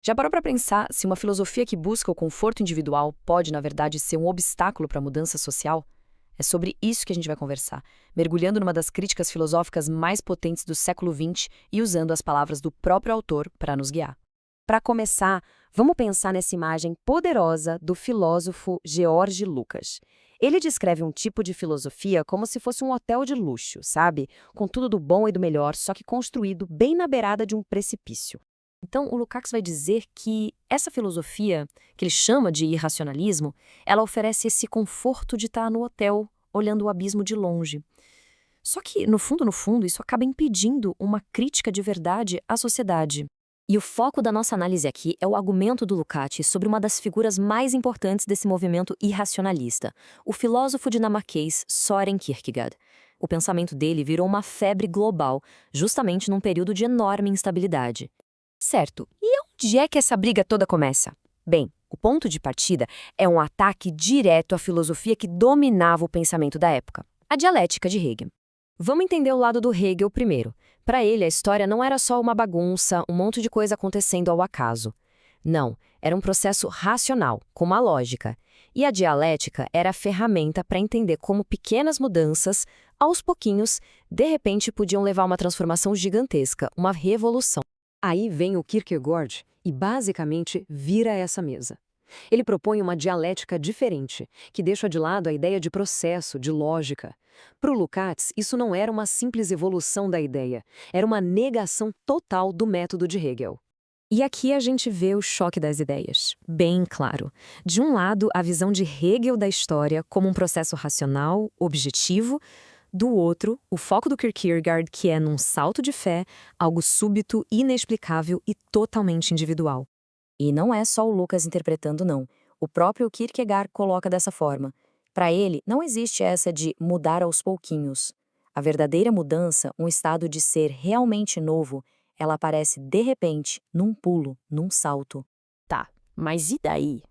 Já parou para pensar se uma filosofia que busca o conforto individual pode, na verdade, ser um obstáculo para a mudança social? É sobre isso que a gente vai conversar, mergulhando numa das críticas filosóficas mais potentes do século XX e usando as palavras do próprio autor para nos guiar. Para começar, vamos pensar nessa imagem poderosa do filósofo George Lucas. Ele descreve um tipo de filosofia como se fosse um hotel de luxo, sabe? Com tudo do bom e do melhor, só que construído bem na beirada de um precipício. Então, o Lukács vai dizer que essa filosofia, que ele chama de irracionalismo, ela oferece esse conforto de estar no hotel, olhando o abismo de longe. Só que, no fundo, isso acaba impedindo uma crítica de verdade à sociedade. E o foco da nossa análise aqui é o argumento do Lukács sobre uma das figuras mais importantes desse movimento irracionalista, o filósofo dinamarquês Søren Kierkegaard. O pensamento dele virou uma febre global, justamente num período de enorme instabilidade. Certo. E onde é que essa briga toda começa? Bem, o ponto de partida é um ataque direto à filosofia que dominava o pensamento da época, a dialética de Hegel. Vamos entender o lado do Hegel primeiro. Para ele, a história não era só uma bagunça, um monte de coisa acontecendo ao acaso. Não, era um processo racional, com uma lógica. E a dialética era a ferramenta para entender como pequenas mudanças, aos pouquinhos, de repente podiam levar a uma transformação gigantesca, uma revolução. Aí vem o Kierkegaard e basicamente vira essa mesa. Ele propõe uma dialética diferente, que deixa de lado a ideia de processo, de lógica. Para o Lukács, isso não era uma simples evolução da ideia, era uma negação total do método de Hegel. E aqui a gente vê o choque das ideias, bem claro. De um lado, a visão de Hegel da história como um processo racional, objetivo. Do outro, o foco do Kierkegaard, que é num salto de fé, algo súbito, inexplicável e totalmente individual. E não é só o Lucas interpretando, não. O próprio Kierkegaard coloca dessa forma. Para ele, não existe essa de mudar aos pouquinhos. A verdadeira mudança, um estado de ser realmente novo, ela aparece de repente, num pulo, num salto. Tá, mas e daí?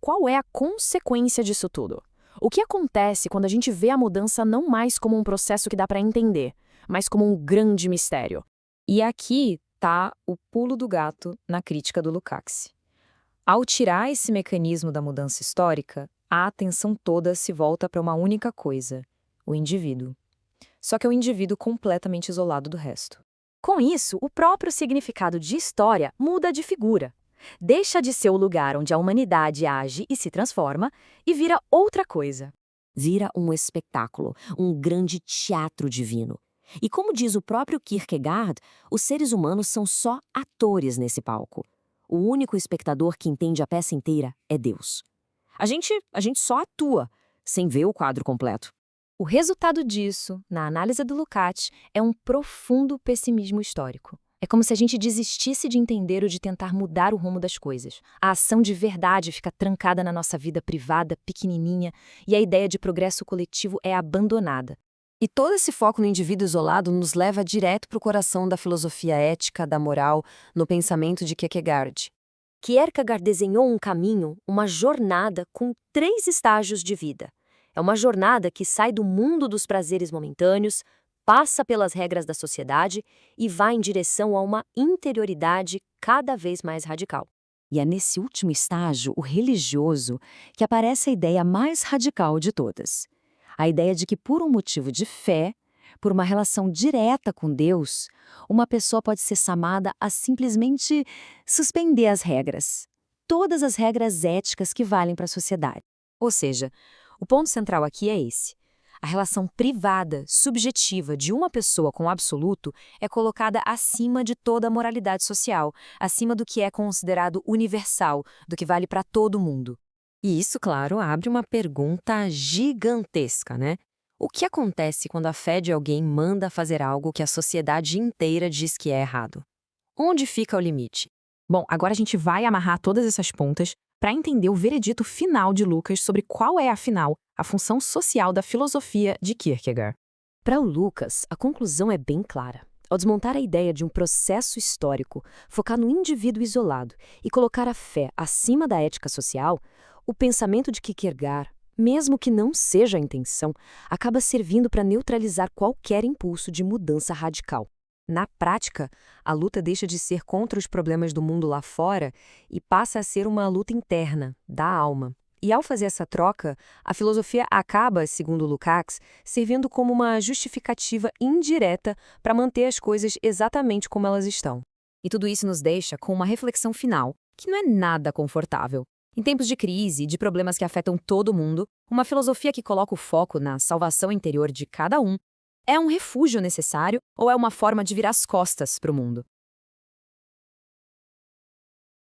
Qual é a consequência disso tudo? O que acontece quando a gente vê a mudança não mais como um processo que dá para entender, mas como um grande mistério? E aqui tá o pulo do gato na crítica do Lukács. Ao tirar esse mecanismo da mudança histórica, a atenção toda se volta para uma única coisa: o indivíduo. Só que é o indivíduo completamente isolado do resto. Com isso, o próprio significado de história muda de figura. Deixa de ser o lugar onde a humanidade age e se transforma e vira outra coisa. Vira um espetáculo, um grande teatro divino. E como diz o próprio Kierkegaard, os seres humanos são só atores nesse palco. O único espectador que entende a peça inteira é Deus. A gente só atua, sem ver o quadro completo. O resultado disso, na análise do Lukács, é um profundo pessimismo histórico. É como se a gente desistisse de entender ou de tentar mudar o rumo das coisas. A ação de verdade fica trancada na nossa vida privada, pequenininha, e a ideia de progresso coletivo é abandonada. E todo esse foco no indivíduo isolado nos leva direto para o coração da filosofia ética, da moral, no pensamento de Kierkegaard. Kierkegaard desenhou um caminho, uma jornada com 3 estágios de vida. É uma jornada que sai do mundo dos prazeres momentâneos, passa pelas regras da sociedade e vai em direção a uma interioridade cada vez mais radical. E é nesse último estágio, o religioso, que aparece a ideia mais radical de todas. A ideia de que, por um motivo de fé, por uma relação direta com Deus, uma pessoa pode ser chamada a simplesmente suspender as regras. Todas as regras éticas que valem para a sociedade. Ou seja, o ponto central aqui é esse. A relação privada, subjetiva de uma pessoa com o absoluto é colocada acima de toda a moralidade social, acima do que é considerado universal, do que vale para todo mundo. E isso, claro, abre uma pergunta gigantesca, né? O que acontece quando a fé de alguém manda fazer algo que a sociedade inteira diz que é errado? Onde fica o limite? Bom, agora a gente vai amarrar todas essas pontas para entender o veredito final de Lucas sobre qual é, afinal, a função social da filosofia de Kierkegaard. Para o Lucas, a conclusão é bem clara. Ao desmontar a ideia de um processo histórico, focar no indivíduo isolado e colocar a fé acima da ética social, o pensamento de Kierkegaard, mesmo que não seja a intenção, acaba servindo para neutralizar qualquer impulso de mudança radical. Na prática, a luta deixa de ser contra os problemas do mundo lá fora e passa a ser uma luta interna, da alma. E ao fazer essa troca, a filosofia acaba, segundo Lukács, servindo como uma justificativa indireta para manter as coisas exatamente como elas estão. E tudo isso nos deixa com uma reflexão final, que não é nada confortável. Em tempos de crise e de problemas que afetam todo mundo, uma filosofia que coloca o foco na salvação interior de cada um é um refúgio necessário ou é uma forma de virar as costas para o mundo?